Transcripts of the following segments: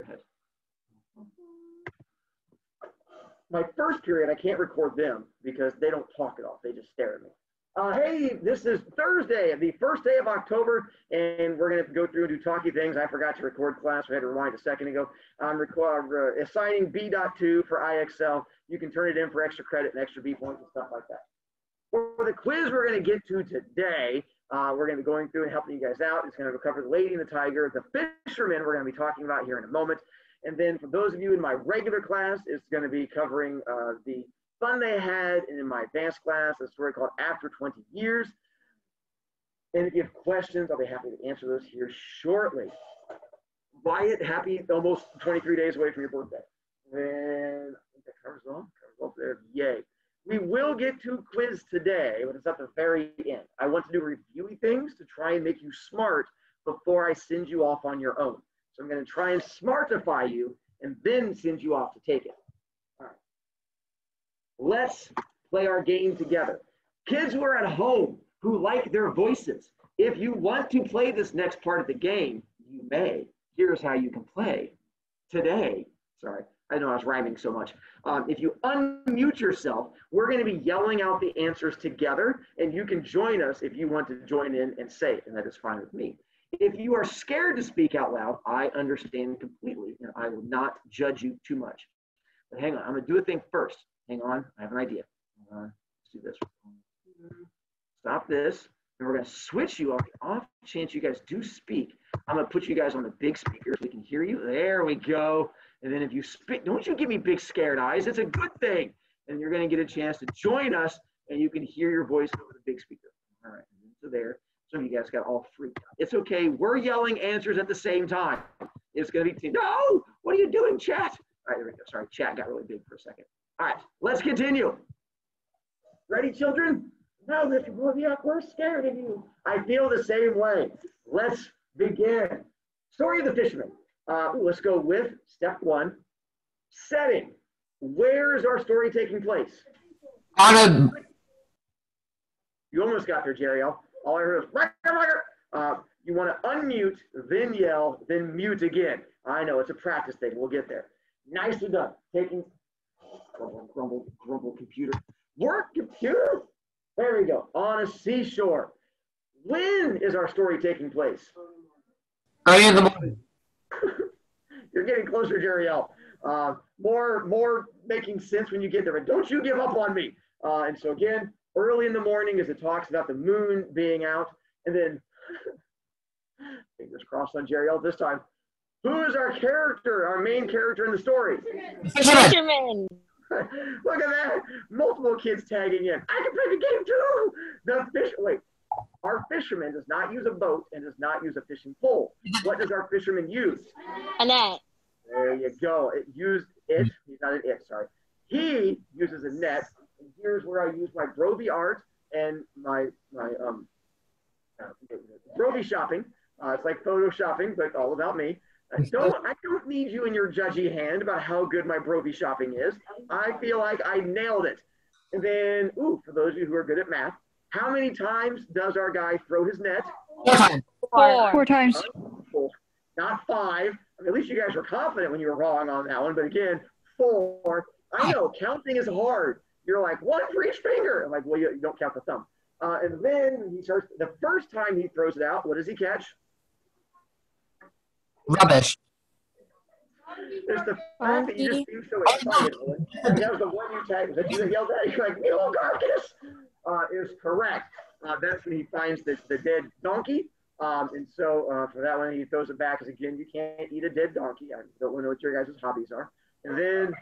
ahead. My first period, I can't record them because they don't talk at all. They just stare at me. Hey, this is Thursday, the first day of October, and we're going to go through and do talky things. I forgot to record class. We had to rewind a second ago. I'm assigning B.2 for IXL. You can turn it in for extra credit and extra B points and stuff like that. For the quiz we're going to get to today, we're going to be going through and helping you guys out. It's going to cover the Lady and the Tiger, the fisherman we're going to be talking about here in a moment. And then for those of you in my regular class, it's going to be covering the fun they had in my advanced class, a story called After 20 Years. And if you have questions, I'll be happy to answer those here shortly. Wyatt, happy almost 23 days away from your birthday. And I think that covers all there. Yay. We will get to quiz today, but it's at the very end. I want to do reviewy things to try and make you smart before I send you off on your own. So I'm going to try and smartify you and then send you off to take it. All right. Let's play our game together. Kids who are at home, who like their voices, if you want to play this next part of the game, you may. Here's how you can play. Today, sorry, I know I was rhyming so much. If you unmute yourself, we're going to be yelling out the answers together, and you can join us if you want to join in and say it, and that is fine with me. If you are scared to speak out loud, I understand completely, and I will not judge you too much. But hang on, I'm going to do a thing first. Hang on, I have an idea. Let's do this. Stop this, and we're going to switch you on the off chance you guys do speak. I'm going to put you guys on the big speakers so we can hear you. There we go. And then if you speak, don't you give me big scared eyes. It's a good thing. And you're going to get a chance to join us, and you can hear your voice over the big speaker. All right, so there. Some of you guys got all freaked out. It's okay. We're yelling answers at the same time. It's going to be, no, what are you doing, chat? All right, there we go. Sorry, chat got really big for a second. All right, let's continue. Ready, children? No, Mr. Boliviak, we're scared of you. I feel the same way. Let's begin. Story of the fisherman. Let's go with step one. Setting. Where is our story taking place? You almost got there, Jerry. All I heard was, you want to unmute, then yell, then mute again. I know, it's a practice thing. We'll get there. Nicely done. Taking, grumble, computer. Work, computer. There we go. On a seashore. When is our story taking place? Early in the morning. You're getting closer, Jerry L. More making sense when you get there, but don't you give up on me. And so again, early in the morning as it talks about the moon being out, and then fingers crossed on Jerry L this time. Who is our character, our main character in the story? Fisherman. Look at that. Multiple kids tagging in. I can play the game too. Wait, our fisherman does not use a boat and does not use a fishing pole. What does our fisherman use? A net. There you go. He's not an it, sorry. He uses a net. And here's where I use my Brovy art and my Brovy shopping. It's like photoshopping, but all about me. I don't need you in your judgy hand about how good my Brovy shopping is. I feel like I nailed it. And then, for those of you who are good at math, how many times does our guy throw his net? 4 times. Four times. Not 5. I mean, at least you guys were confident when you were wrong on that one. But again, 4. I know, counting is hard. You're like, 1 for each finger. I'm like, well, you don't count the thumb. And then he starts, the first time he throws it out, what does he catch? Rubbish. There's the fact that you just seem so excited. That was the one you tagged that you yelled at. You're like, Neil Garkis is correct. That's when he finds the dead donkey. And so for that one, he throws it back because, again, you can't eat a dead donkey. I don't know what your guys' hobbies are. And then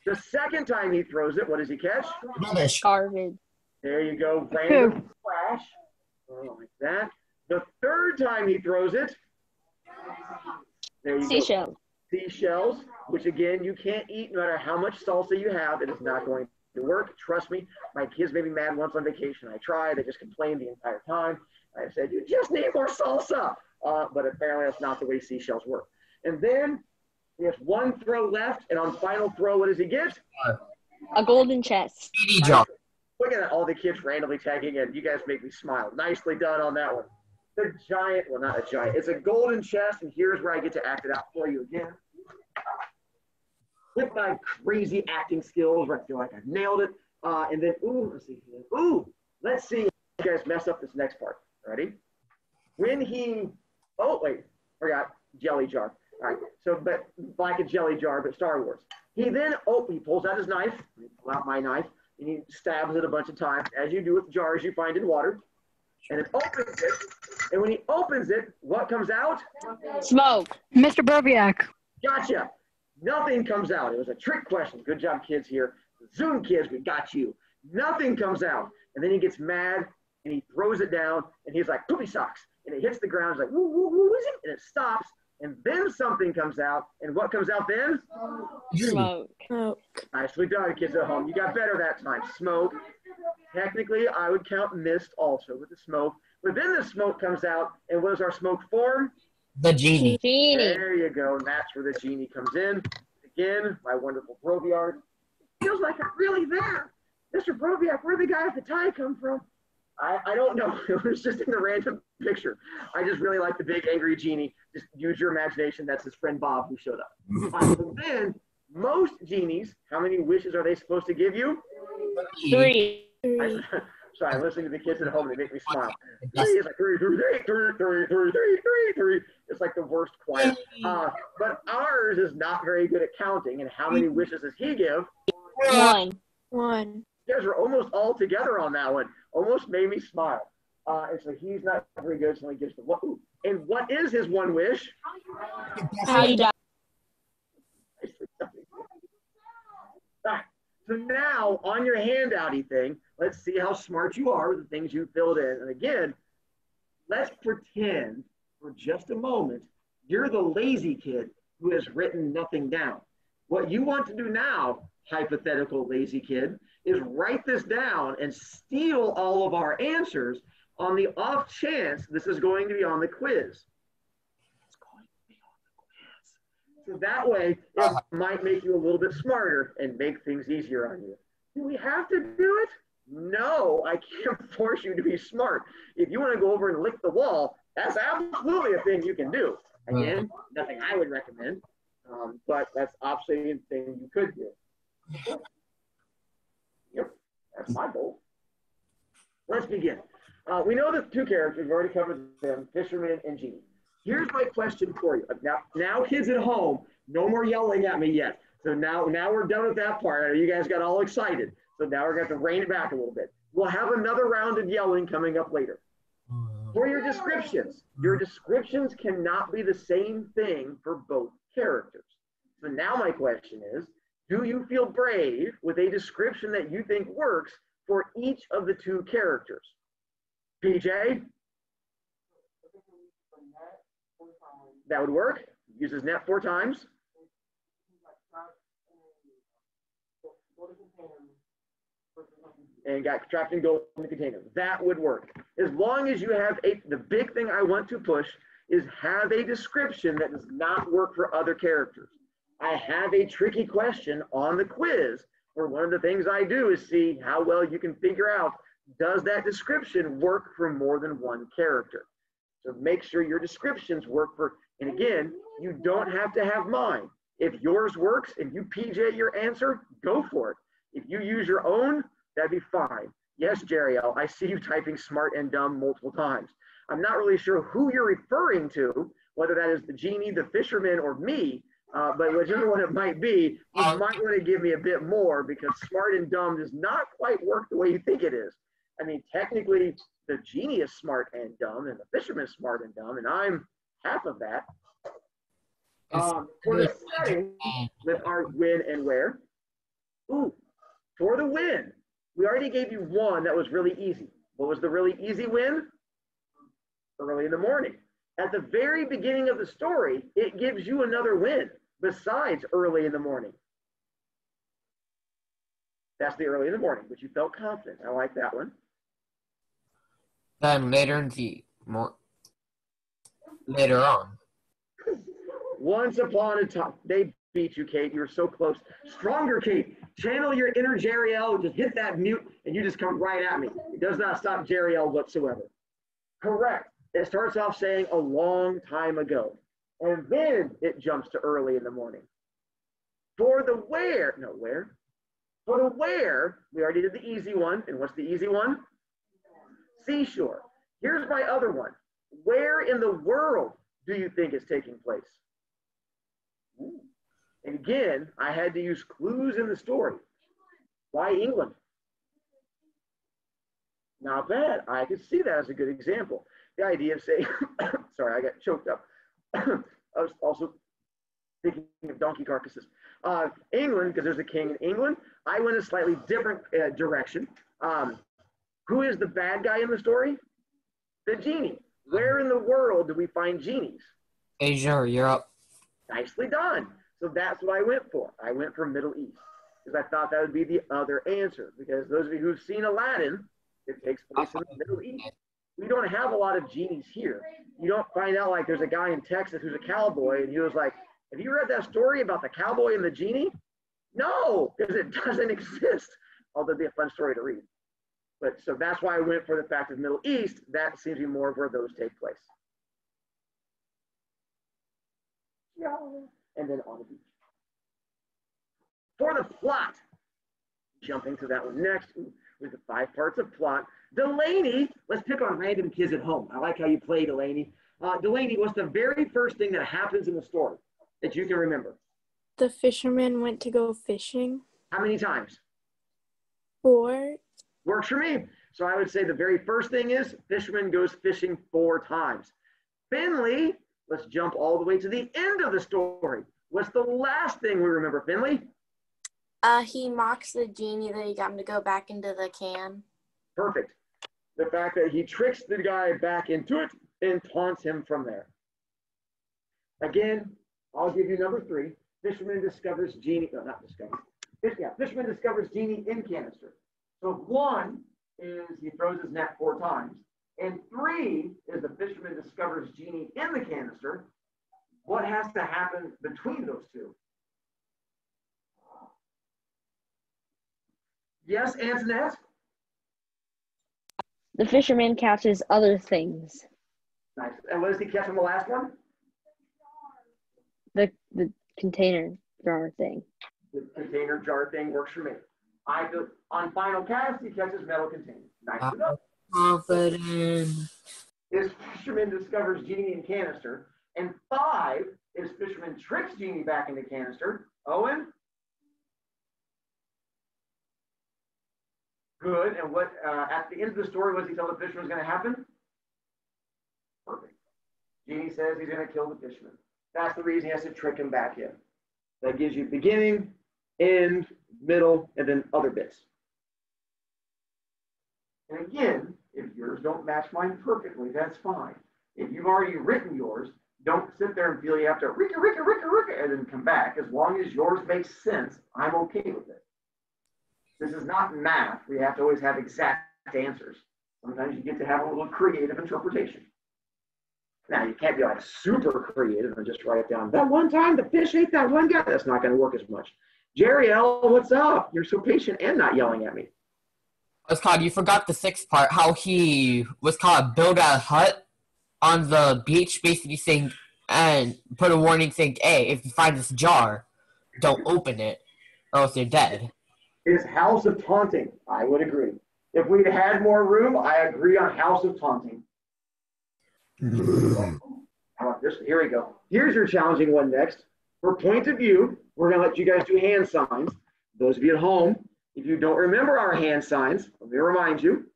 the second time he throws it, what does he catch? Rubbish. Garbage. There you go. Random flash. Like that. The third time he throws it, there you Seashells. go. Seashells, which again, you can't eat no matter how much salsa you have. It is not going to work. Trust me. My kids made me mad once on vacation. I tried. They just complained the entire time. I said, you just need more salsa. But apparently that's not the way seashells work. And then he has 1 throw left. And on final throw, what does he get? A golden chest. Speedy jump. Look at that. All the kids randomly tagging in. You guys make me smile. Nicely done on that one. the giant, well, not a giant, it's a golden chest, and here's where I get to act it out for you again. With my crazy acting skills, where I feel like I've nailed it. And then, let's see if you guys mess up this next part. Ready? When he, forgot, jelly jar. All right, so, but like a jelly jar, but Star Wars. He then, he pulls out his knife, pull out my knife, and he stabs it a bunch of times, as you do with jars you find in water, and then opens it. And when he opens it, what comes out? Smoke. Mr. Broviak. Gotcha. Nothing comes out. It was a trick question. Good job, kids here. Zoom kids, we got you. Nothing comes out. And then he gets mad, and he throws it down, and he's like, poopy socks. And it hits the ground. He's like, woo, woo, woo, is it? And it stops. And then something comes out. And what comes out then? Smoke. Nicely done, kids at home. You got better that time. Smoke. Technically, I would count mist also with the smoke. But then the smoke comes out. And what does our smoke form? The genie. Genie. There you go. And that's where the genie comes in. Again, my wonderful Broviard. Feels like I'm really there. Mr. Broviak, where'd the guy with the tie come from? I don't know. It was just in the random picture. I just really like the big angry genie. Just use your imagination. That's his friend Bob who showed up. So then, most genies, how many wishes are they supposed to give you? 3. Sorry, I'm listening to the kids at home. They make me smile. It's like 3, 3, 3, 3, 3, 3, 3, 3. It's like the worst choir. But ours is not very good at counting. And how many wishes does he give? 1. You guys are almost all together on that one. Almost made me smile. And so he's not very good, so he gives the one. Ooh. And what is his one wish? How you die. All right. So now on your handouty thing, let's see how smart you are with the things you filled in. And again, let's pretend for just a moment you're the lazy kid who has written nothing down. What you want to do now, hypothetical lazy kid, is write this down and steal all of our answers on the off chance this is going to be on the quiz. It's going to be on the quiz. So that way, it might make you a little bit smarter and make things easier on you. Do we have to do it? No, I can't force you to be smart. If you want to go over and lick the wall, that's absolutely a thing you can do. Again, nothing I would recommend, but that's absolutely a thing you could do. Yep, that's my goal. Let's begin. We know the two characters, we've already covered them, Fisherman and Genie. Here's my question for you. Now kids at home, no more yelling at me yet. So now we're done with that part. I know you guys got all excited. So now we're going to have to rein it back a little bit. We'll have another round of yelling coming up later. For your descriptions cannot be the same thing for both characters. So now my question is, do you feel brave with a description that you think works for each of the two characters? PJ? That would work. Uses net 4 times. And got trapped and go in the container. That would work. As long as you have the big thing I want to push is have a description that does not work for other characters. I have a tricky question on the quiz where one of the things I do is see how well you can figure out, does that description work for more than one character? So make sure your descriptions work for, and again, you don't have to have mine. If yours works and you PJ your answer, go for it. If you use your own, that'd be fine. Yes, Jeriel, I see you typing smart and dumb multiple times. I'm not really sure who you're referring to, whether that is the genie, the fisherman, or me, but whichever one it might be, you might want to give me a bit more because smart and dumb does not quite work the way you think it is. I mean, technically, the genie is smart and dumb, and the fisherman is smart and dumb, and I'm half of that. For the setting, with our when and where, for the win, we already gave you one that was really easy. What was the really easy win? Early in the morning. At the very beginning of the story, it gives you another win besides early in the morning. That's the early in the morning, but you felt confident. I like that one. Then later on. Once upon a time, they beat you, Kate. You were so close. Stronger, Kate. Channel your inner Jeriel. Just hit that mute, and you just come right at me. It does not stop Jeriel whatsoever. Correct. It starts off saying a long time ago. And then it jumps to early in the morning. For the where, no, where? For the where, we already did the easy one. And what's the easy one? Seashore. Here's my other one. Where in the world do you think it's taking place? Ooh. And again, I had to use clues in the story. Why England? Not bad. I could see that as a good example. The idea of saying, sorry, I got choked up. I was also thinking of donkey carcasses. England, because there's a king in England. I went a slightly different direction. Who is the bad guy in the story? The genie. Where in the world do we find genies? Asia, Europe. Nicely done. So that's what I went for. I went for Middle East because I thought that would be the other answer. Because those of you who've seen Aladdin, it takes place in the Middle East. We don't have a lot of genies here. You don't find out like there's a guy in Texas who's a cowboy and he was like, have you read that story about the cowboy and the genie? No, because it doesn't exist. Although it'd be a fun story to read. But so that's why I went for the fact of Middle East. That seems to be more of where those take place. Yeah. And then on the beach. For the plot, jumping to that one next, with the 5 parts of plot. Delaney, let's pick on random kids at home. I like how you play, Delaney. Delaney, what's the very first thing that happens in the story that you can remember? The fisherman went to go fishing. How many times? 4. Works for me. So I would say the very first thing is fisherman goes fishing 4 times. Finley, let's jump all the way to the end of the story. What's the last thing we remember, Finley? He mocks the genie that he got him to go back into the can. Perfect. The fact that he tricks the guy back into it and taunts him from there. Again, I'll give you number 3. Fisherman discovers genie, no, not discovers. Fisherman discovers genie in canister. So 1 is he throws his net 4 times. And 3 is the fisherman discovers genie in the canister. What has to happen between those two? Yes, Antoinette? The fisherman catches other things. Nice. And what does he catch on the last one? The container jar thing. The container jar thing works for me. On final cast, he catches metal container. Nice enough. Confident. Is fisherman discovers genie in canister. And 5 is fisherman tricks genie back into canister. Owen? Good. And what at the end of the story, what does he tell the fisherman is going to happen? Perfect. Genie says he's going to kill the fisherman. That's the reason he has to trick him back in. That gives you beginning, end, middle, and then other bits. And again, if yours don't match mine perfectly, that's fine. If you've already written yours, don't sit there and feel you have to Rika, and then come back. As long as yours makes sense, I'm okay with it. This is not math. We have to always have exact answers. Sometimes you get to have a little creative interpretation. Now, you can't be like super creative and just write down, that one time the fish ate that one guy. That's not going to work as much. Jerry L., what's up? You're so patient and not yelling at me. What's called, you forgot the 6th part, how he was called build a hut on the beach, basically saying, and put a warning saying, hey, if you find this jar, don't open it, or else you're dead. Is House of Taunting. I would agree. If we'd had more room, I agree on House of Taunting. How about this? Here we go. Here's your challenging one next. For point of view, we're going to let you guys do hand signs. Those of you at home, if you don't remember our hand signs, let me remind you.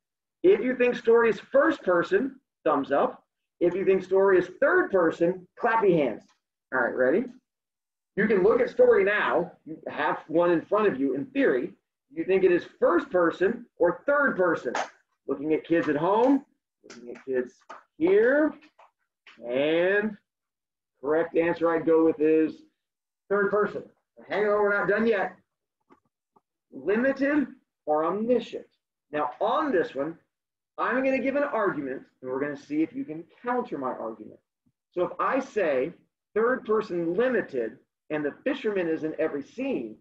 If you think story is first person, thumbs up. If you think story is third person, clappy hands. All right, ready? You can look at story now. You have one in front of you in theory. You think it is first person or third person? Looking at kids at home, looking at kids here, and correct answer I'd go with is third person. Hang on, we're not done yet. Limited or omniscient. Now on this one, I'm going to give an argument, and we're going to see if you can counter my argument. So if I say third person limited, and the fisherman is in every scene,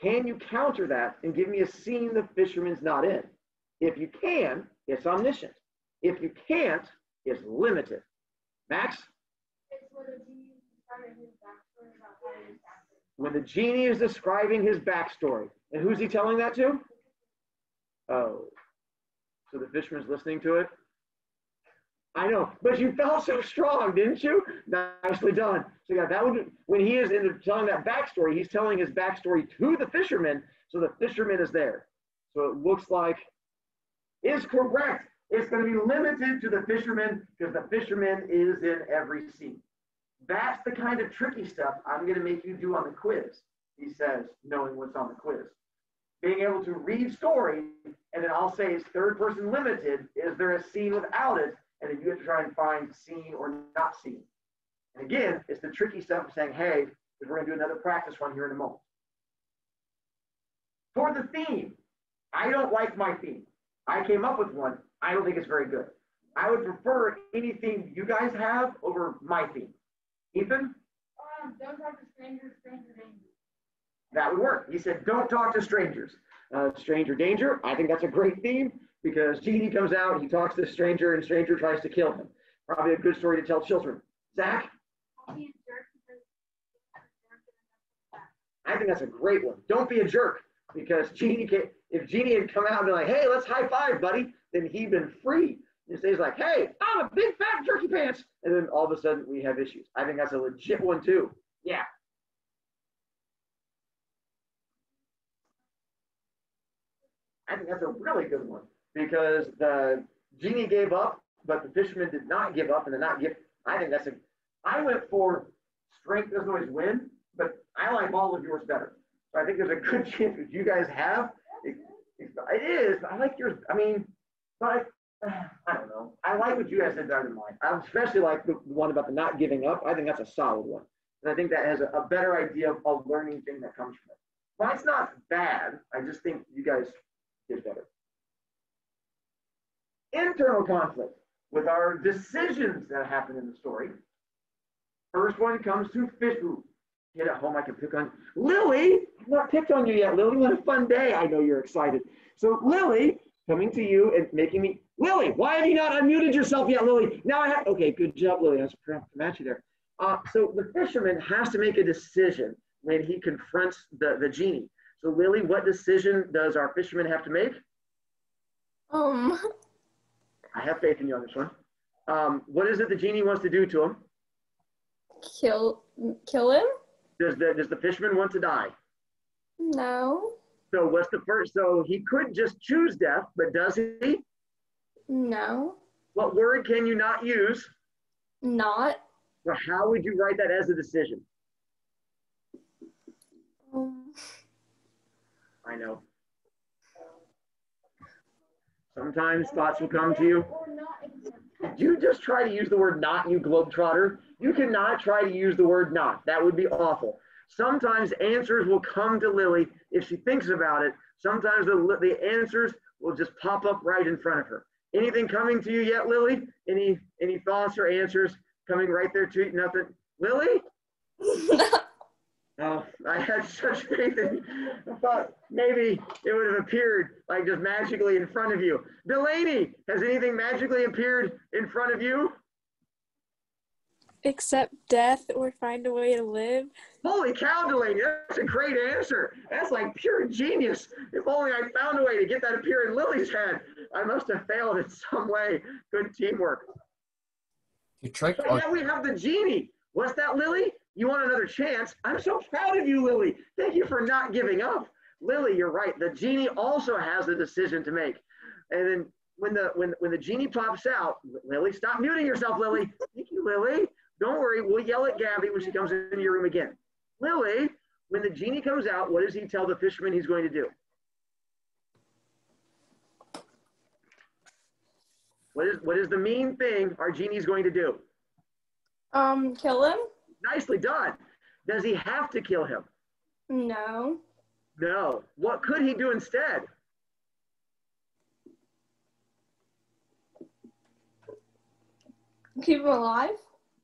can you counter that and give me a scene the fisherman's not in? If you can, it's omniscient. If you can't, is limited. Max? When the genie is describing his backstory. And who's he telling that to? Oh, so the fisherman's listening to it? I know, but you felt so strong, didn't you? Nicely done. So yeah, that would, when he is telling that backstory, he's telling his backstory to the fisherman, so the fisherman is there. So it looks like is correct. It's going to be limited to the fisherman because the fisherman is in every scene. That's the kind of tricky stuff I'm going to make you do on the quiz, he says, knowing what's on the quiz. Being able to read story, and then I'll say it's third person limited. Is there a scene without it? And then you have to try and find seen or not seen. And again, it's the tricky stuff of saying, hey, because we're going to do another practice one here in a moment. For the theme, I don't like my theme. I came up with one. I don't think it's very good. I would prefer any theme you guys have over my theme. Ethan? Don't talk to strangers, stranger danger. That would work. He said, don't talk to strangers. Stranger danger, I think that's a great theme because Genie comes out, he talks to the stranger, and stranger tries to kill him. Probably a good story to tell children. Zach? I think that's a great one. Don't be a jerk because Genie if Genie had come out and been like, hey, let's high five, buddy, then he'd been free. Instead, he's like, hey, I'm a big fat jerky pants. And then all of a sudden we have issues. I think that's a legit one too. Yeah. I think that's a really good one because the Genie gave up, but the fisherman did not give up and did not give. I think that's I went for strength doesn't always win, but I like all of yours better. So I think there's a good chance that you guys have. It is. I like yours. I mean, but I don't know. I like what you guys said better than mine. I especially like the one about the not giving up. I think that's a solid one. And I think that has a better idea of a learning thing that comes from it. Mine's not bad. I just think you guys did better. Internal conflict with our decisions that happen in the story. First one comes to fish. Ooh, get at home, I can pick on Lily. I've not picked on you yet, Lily. What a fun day. I know you're excited. So Lily, coming to you and making me, Lily, why have you not unmuted yourself yet, Lily? Now I have, okay, good job, Lily. I was trying to match you there. So the fisherman has to make a decision when he confronts the genie. So Lily, what decision does our fisherman have to make? I have faith in you on this one. What is it the genie wants to do to him? Kill him? Does the fisherman want to die? No. So what's the first? So he could just choose death, but does he? No. What word can you not use? Not. So how would you write that as a decision? I know. Sometimes thoughts will come to you. Did you just try to use the word not, you globetrotter? You cannot try to use the word not. That would be awful. Sometimes answers will come to Lily if she thinks about it. Sometimes the answers will just pop up right in front of her. Anything coming to you yet, Lily? Any thoughts or answers coming right there to you? Nothing? Lily? Oh, I had such faith in you. I thought maybe it would have appeared like just magically in front of you. Delaney, has anything magically appeared in front of you? Accept death or find a way to live. Holy cow, Delaney, that's a great answer. That's like pure genius. If only I found a way to get that appear in Lily's head. I must have failed in some way. Good teamwork. You trick So or yeah, we have the genie. What's that, Lily? You want another chance? I'm so proud of you, Lily. Thank you for not giving up. Lily, you're right. The genie also has a decision to make. And then when the genie pops out, Lily, stop muting yourself, Lily. Thank you, Lily. Don't worry, we'll yell at Gabby when she comes into your room again. Lily, when the genie comes out, what does he tell the fisherman he's going to do? What is the mean thing our genie's going to do? Kill him? Nicely done. Does he have to kill him? No. No. What could he do instead? Keep him alive?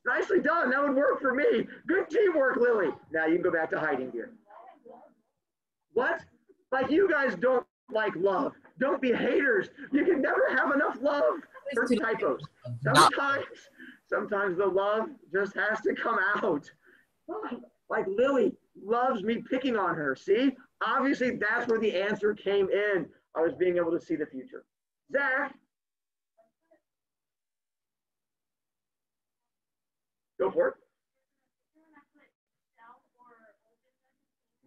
Nicely done. That would work for me. Good teamwork, Lily. Now you can go back to hiding gear. What? Like you guys don't like love. Don't be haters. You can never have enough love. There's typos. Sometimes the love just has to come out. Like Lily loves me picking on her. See? Obviously, that's where the answer came in. I was being able to see the future. Zach? Go for it.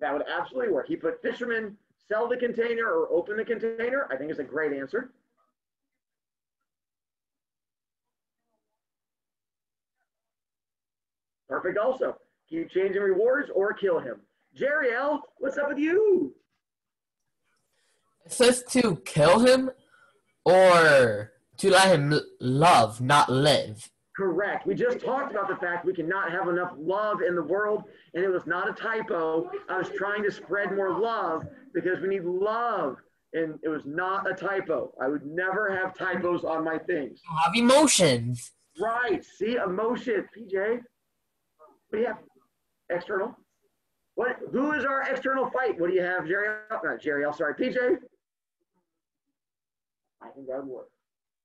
That would absolutely work. He put fisherman, sell the container or open the container. I think it's a great answer. Perfect also. Keep changing rewards or kill him. Jerry L, what's up with you? It says to kill him or to let him love, not live. Correct. We just talked about the fact we cannot have enough love in the world, and it was not a typo. I was trying to spread more love because we need love, and it was not a typo. I would never have typos on my things. You have emotions. Right. See, emotion. PJ, what do you have? External? What? Who is our external fight? What do you have, Jerry? Not Jerry, sorry. PJ? I think that would work.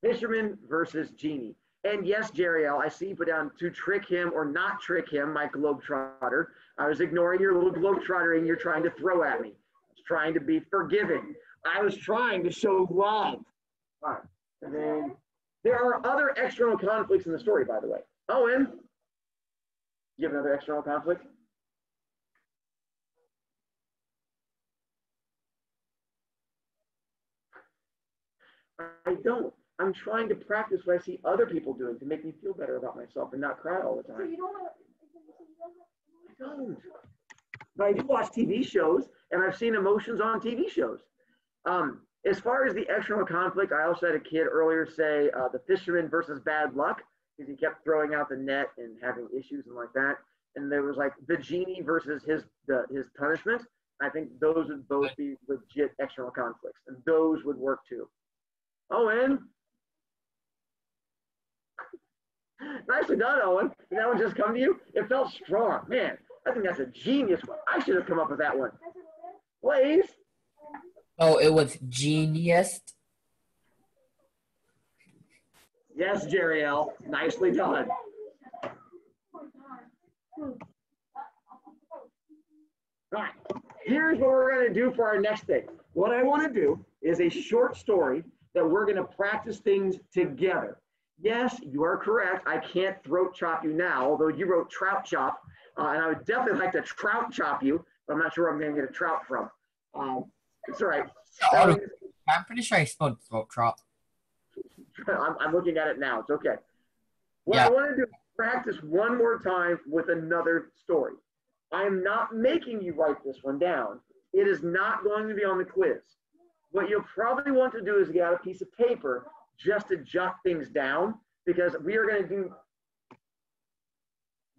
Fisherman versus Genie. And yes, Jerry L, I see you put down to trick him or not trick him, my globetrotter. I was ignoring your little globetrottering you're trying to throw at me. I was trying to be forgiving. I was trying to show love. All right. And then there are other external conflicts in the story, by the way. Owen, you have another external conflict? I don't. I'm trying to practice what I see other people doing to make me feel better about myself and not cry all the time. So you don't know. I don't. But I do watch TV shows, and I've seen emotions on TV shows. As far as the external conflict, I also had a kid earlier say the fisherman versus bad luck, because he kept throwing out the net and having issues and like that. And there was like the genie versus his punishment. I think those would both be legit external conflicts, and those would work too. Owen. Nicely done, Owen. Did that one just come to you? It felt strong. Man, I think that's a genius one. I should have come up with that one. Please. Oh, it was genius. Yes, Jerry L. Nicely done. All right. Here's what we're going to do for our next thing. What I want to do is a short story that we're going to practice things together. Yes, you are correct. I can't throat chop you now, although you wrote trout chop, and I would definitely like to trout chop you, but I'm not sure where I'm going to get a trout from. It's all right. I'm pretty sure I spelled throat chop. I'm looking at it now. It's okay. What I want to do is practice one more time with another story. I am not making you write this one down. It is not going to be on the quiz. What you'll probably want to do is get out a piece of paper just to jot things down, because we are going to do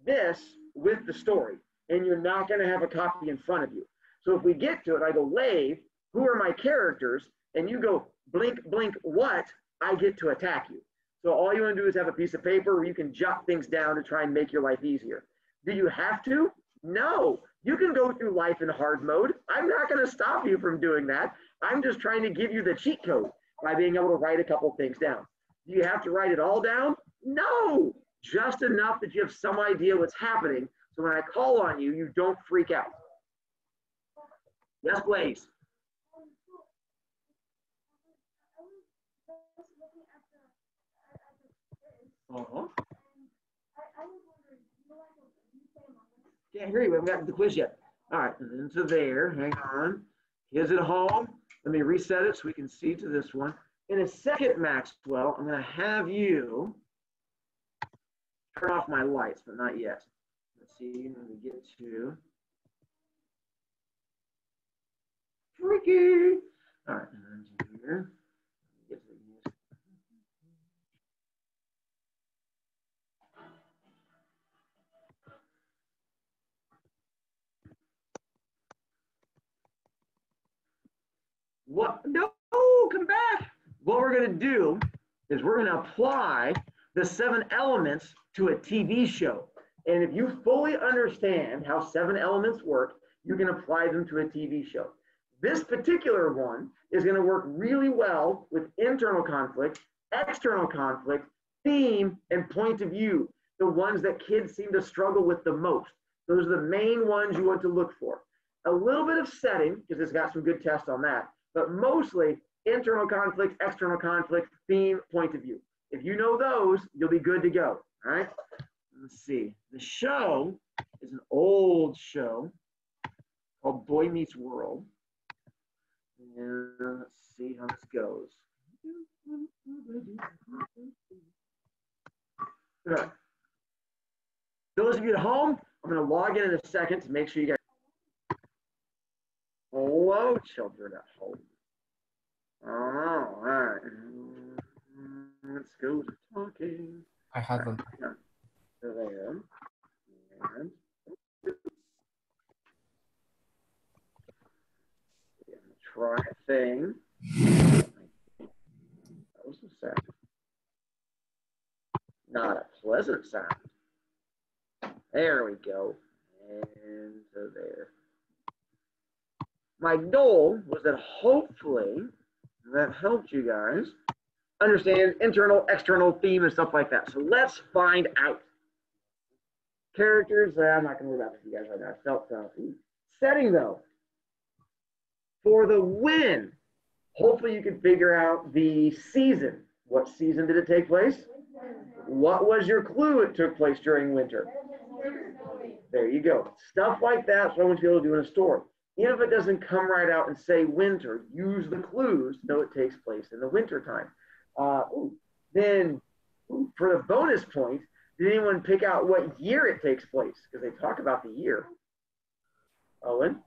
this with the story, and you're not going to have a copy in front of you. So if we get to it, I go, Lave, who are my characters? And you go, blink, blink, what? I get to attack you. So all you want to do is have a piece of paper where you can jot things down to try and make your life easier. Do you have to? No. You can go through life in hard mode. I'm not going to stop you from doing that. I'm just trying to give you the cheat code by being able to write a couple things down. Do you have to write it all down? No. Just enough that you have some idea what's happening, so when I call on you, you don't freak out. Yes, Blaze. Can't hear you. We haven't gotten to the quiz yet. All right, and into there. Hang on. Is it home? Let me reset it so we can see to this one. In a second, Maxwell, I'm going to have you turn off my lights, but not yet. Let's see when we get to freaky. All right, and then here. Get to the What? No, come back. What we're going to do is we're going to apply the 7 elements to a TV show. And if you fully understand how 7 elements work, you can apply them to a TV show. This particular one is going to work really well with internal conflict, external conflict, theme, and point of view, the ones that kids seem to struggle with the most. Those are the main ones you want to look for. A little bit of setting, because it's got some good tests on that, but mostly internal conflict, external conflict, theme, point of view. If you know those, you'll be good to go. All right. Let's see. The show is an old show called Boy Meets World. And let's see how this goes. All right. Those of you at home, I'm going to log in a second to make sure you guys. Hello, children at home. All right. Let's go to talking. I have them. So there. And try a thing. That was a sound. Not a pleasant sound. There we go. And so there. My goal was that hopefully that helped you guys understand internal, external theme and stuff like that. So let's find out. Characters, I'm not going to worry about this for you guys right now. I felt setting though. For the win, hopefully you can figure out the season. What season did it take place? What was your clue it took place during winter? There you go. Stuff like that, so I want you to be able to do in a story. Even if it doesn't come right out and say winter, use the clues to know it takes place in the winter time. Then for the bonus point, did anyone pick out what year it takes place? Because they talk about the year. Owen?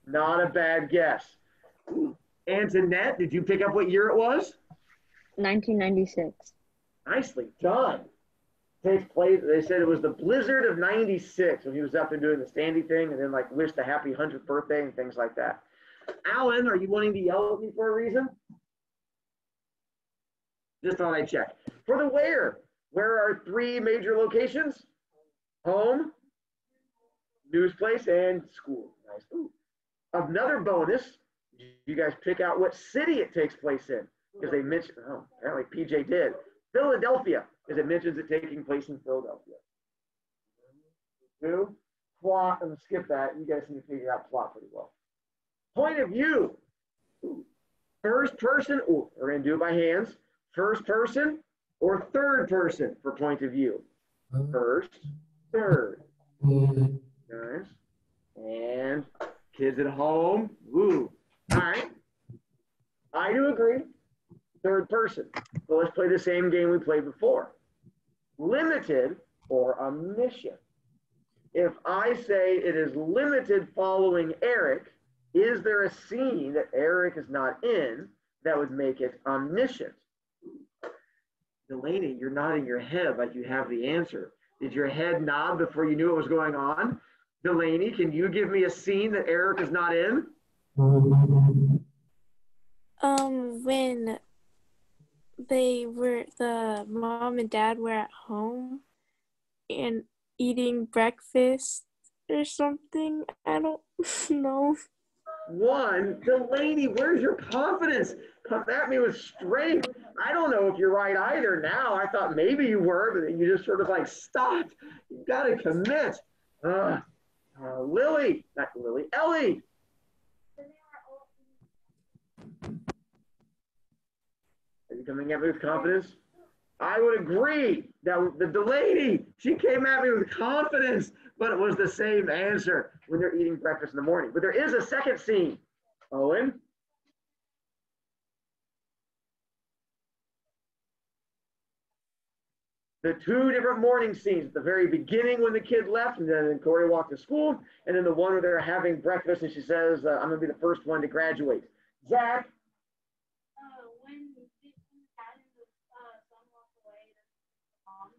Not a bad guess. Antoinette, did you pick up what year it was? 1996. Nicely done. Takes place, they said it was the blizzard of 96 when he was up and doing the standy thing and then like wished a happy 100th birthday and things like that. Alan, are you wanting to yell at me for a reason? Just thought I'd check. For the where are 3 major locations? Home, news place, and school. Nice. Ooh. Another bonus, you guys pick out what city it takes place in. Because they mentioned, apparently PJ did. Philadelphia, because it mentions it taking place in Philadelphia. 2, plot, I'm going to skip that. You guys need to figure out plot pretty well. Point of view. Ooh. First person, we're going to do it by hands. First person or third person for point of view? First, third. Nice. And kids at home, All right. I do agree. Third person. So let's play the same game we played before. Limited or omniscient. If I say it is limited following Eric, is there a scene that Eric is not in that would make it omniscient? Delaney, you're nodding your head like you have the answer. Did your head nod before you knew what was going on? Delaney, can you give me a scene that Eric is not in? When the mom and dad were at home and eating breakfast or something. I don't know. 1, Delaney, where's your confidence? Come at me with strength. I don't know if you're right either now. I thought maybe you were, but then you just sort of like stopped. You got to commit. Lily, not Lily, Ellie. Are you coming at me with confidence? I would agree that the Delaney, she came at me with confidence, but it was the same answer when they're eating breakfast in the morning. But there is a second scene. Owen? The 2 different morning scenes, at the very beginning when the kid left, and then Corey walked to school, and then the one where they're having breakfast and she says, I'm going to be the first one to graduate. Zach? When the dad and the son walk away, the mom.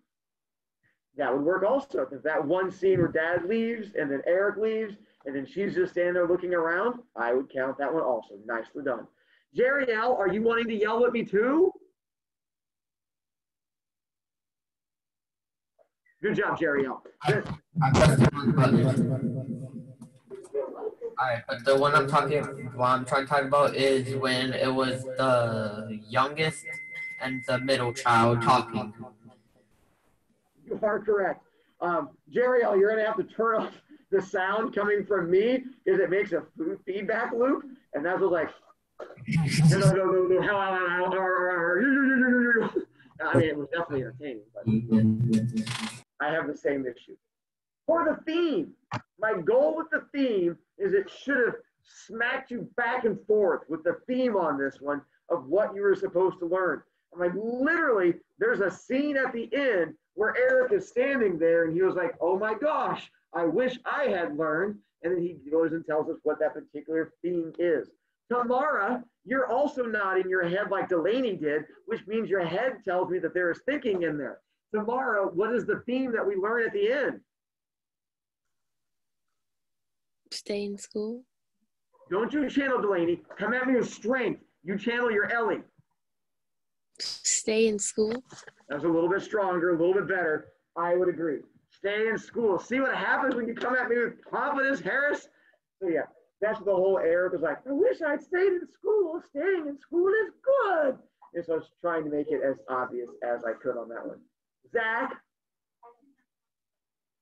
That would work also, because that one scene where dad leaves and then Eric leaves and then she's just standing there looking around, I would count that one also. Nicely done. Jerry L, are you wanting to yell at me too? Good job, Jerry L. Alright, but the one what I'm trying to talk about is when it was the youngest and the middle child talking. You are correct. Jeriel, you're going to have to turn off the sound coming from me because it makes a feedback loop. And that's what's like, no. I mean, it was definitely entertaining, but I have the same issue. For the theme, my goal with the theme is it should have smacked you back and forth with the theme on this one of what you were supposed to learn. I'm like, literally, there's a scene at the end where Eric is standing there and he was like, oh my gosh, I wish I had learned. And then he goes and tells us what that particular theme is. Tamara, you're also nodding your head like Delaney did, which means your head tells me that there is thinking in there. Tamara, what is the theme that we learn at the end? Stay in school. Don't you channel Delaney. Come at me with strength. You channel your Ellie. Stay in school. That's a little bit stronger, a little bit better. I would agree. Stay in school. See what happens when you come at me with confidence, Harris? So yeah, that's the whole Eric was like, I wish I'd stayed in school. Staying in school is good. And so I was trying to make it as obvious as I could on that one. Zach?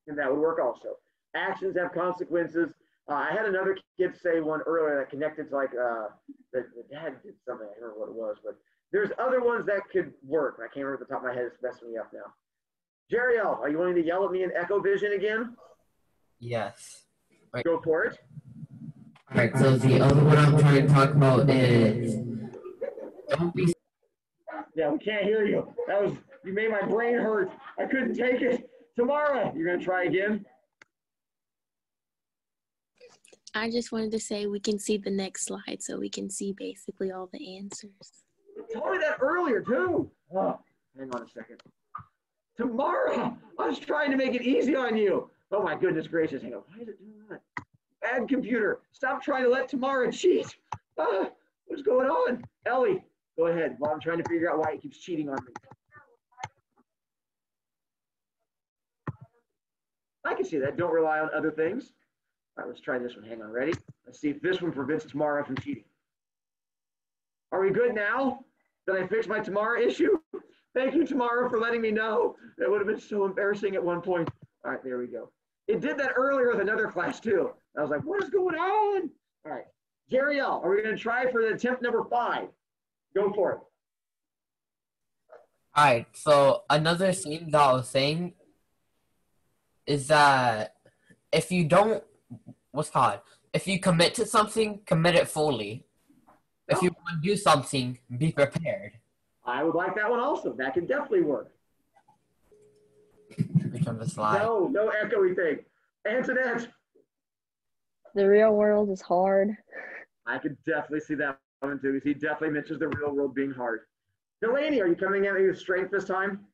And that would work also. Actions have consequences. I had another kid say one earlier that connected to like the dad did something. I don't remember what it was, but there's other ones that could work. I can't remember at the top of my head. It's messing me up now. Jeriel, are you wanting to yell at me in Echo Vision again? Yes. Right. Go for it. Alright, so the other one I'm trying to talk about is don't be. Yeah, we can't hear you. You made my brain hurt. I couldn't take it. Tamara, you're gonna try again? I just wanted to say we can see the next slide so we can see basically all the answers. You told me that earlier too. Oh, hang on a second. Tamara, I was trying to make it easy on you. Oh my goodness gracious. Hang on. Why is it doing that? Bad computer. Stop trying to let Tamara cheat. What's going on? Ellie, go ahead while I'm trying to figure out why he keeps cheating on me. I can see that. Don't rely on other things. All right, let's try this one. Hang on, ready? Let's see if this one prevents Tamara from cheating. Are we good now? Did I fix my Tamara issue? Thank you, Tamara, for letting me know. That would have been so embarrassing at one point. All right, there we go. It did that earlier with another class too. I was like, what is going on? All right, Jeriel, are we going to try for the attempt number 5? Go for it. Alright, so another thing that I was saying is that if you don't, if you commit to something, commit it fully. If you want to do something, be prepared. I would like that one also. That can definitely work. Which on the slide? No echoey thing. Antoinette. The real world is hard. I could definitely see that one too. He definitely mentions the real world being hard. Delaney, are you coming at me with strength this time?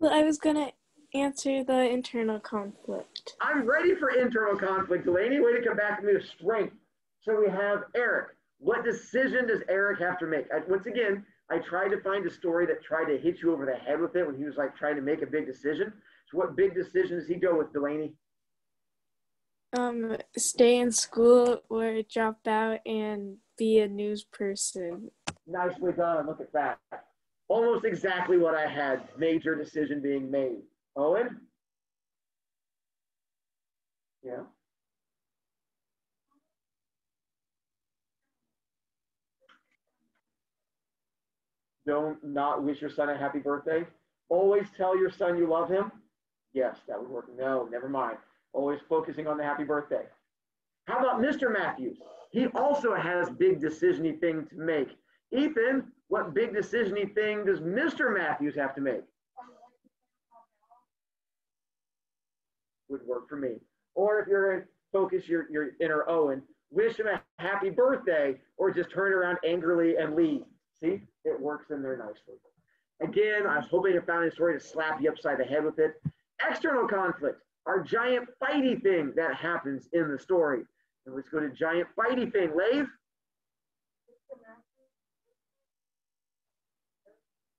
Well, I was gonna answer the internal conflict. I'm ready for internal conflict, Delaney. Way to come back to me with strength. So we have Eric. What decision does Eric have to make? Once again, I tried to find a story that tried to hit you over the head with it when he was like trying to make a big decision. So what big decision does he go with, Delaney? Stay in school or drop out and be a news person. Nicely done. Look at that. Almost exactly what I had. Major decision being made. Owen? Yeah. Don't not wish your son a happy birthday. Always tell your son you love him. Yes, that would work. No, never mind. Always focusing on the happy birthday. How about Mr. Matthews? He also has big decision-y thing to make. Ethan, what big decision-y thing does Mr. Matthews have to make? Would work for me. Or if you're going to focus your inner Owen, wish him a happy birthday or just turn around angrily and leave. See, it works in there nicely. Again, I was hoping to find a story to slap you upside the head with it. External conflict, our giant fighty thing that happens in the story. And let's go to giant fighty thing. Lave?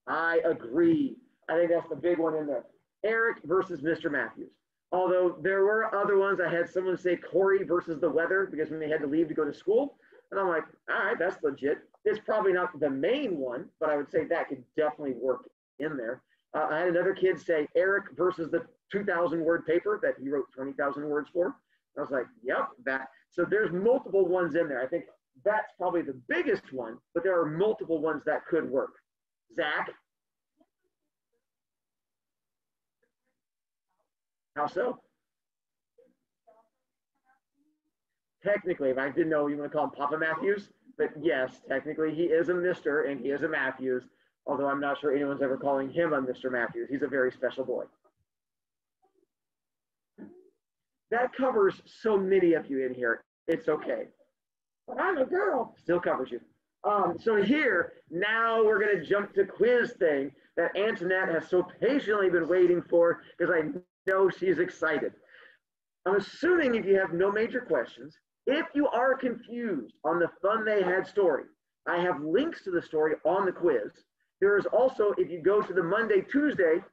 I agree. I think that's the big one in there. Eric versus Mr. Matthews. Although there were other ones. I had someone say Corey versus the weather because when they had to leave to go to school. And I'm like, all right, that's legit. It's probably not the main one, but I would say that could definitely work in there. I had another kid say Eric versus the 2,000 word paper that he wrote 20,000 words for. I was like, yep, that. So there's multiple ones in there. I think that's probably the biggest one, but there are multiple ones that could work. Zach? How so? Technically, if I didn't know you want to call him Papa Matthews, but yes, technically he is a Mr. and he is a Matthews, although I'm not sure anyone's ever calling him a Mr. Matthews. He's a very special boy. That covers so many of you in here. It's okay. But I'm a girl. Still covers you. So here, now we're going to jump to quiz thing that Antoinette has so patiently been waiting for because I know she's excited. I'm assuming if you have no major questions, if you are confused on the Fun They Had story, I have links to the story on the quiz. There is also, if you go to the Monday, Tuesday,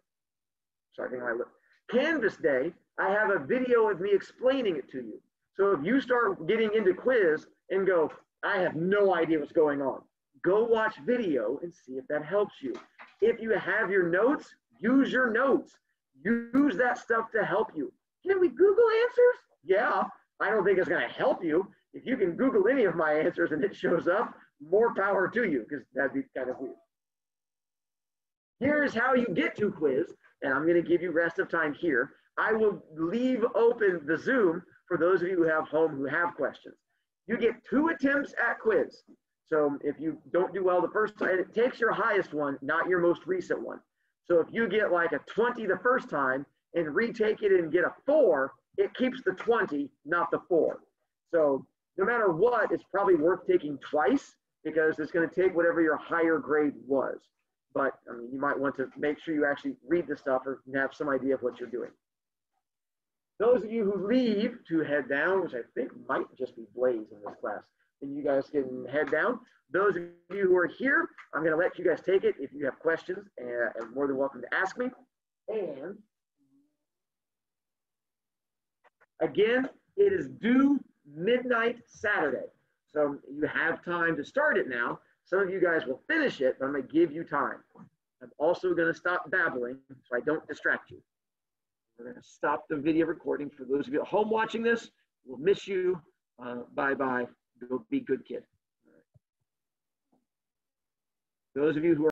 Canvas Day, I have a video of me explaining it to you. So if you start getting into quiz and go, I have no idea what's going on, go watch video and see if that helps you. If you have your notes, use your notes. Use that stuff to help you. Can we Google answers? Yeah, I don't think it's going to help you. If you can Google any of my answers and it shows up, more power to you, because that'd be kind of weird. Here's how you get to quiz, and I'm going to give you rest of time here. I will leave open the Zoom for those of you who have home who have questions. You get 2 attempts at quiz. So if you don't do well the first time, it takes your highest one, not your most recent one. So if you get like a 20 the first time and retake it and get a 4, it keeps the 20, not the 4. So no matter what, it's probably worth taking twice because it's going to take whatever your higher grade was. But I mean, you might want to make sure you actually read the stuff or have some idea of what you're doing. Those of you who leave to head down, which I think might just be Blaze in this class, and you guys can head down. Those of you who are here, I'm going to let you guys take it. If you have questions, and more than welcome to ask me. And again, it is due midnight Saturday. So you have time to start it now. Some of you guys will finish it, but I'm going to give you time. I'm also going to stop babbling so I don't distract you. We're going to stop the video recording. For those of you at home watching this, we'll miss you. Bye-bye. Go be good kid. Those of you who are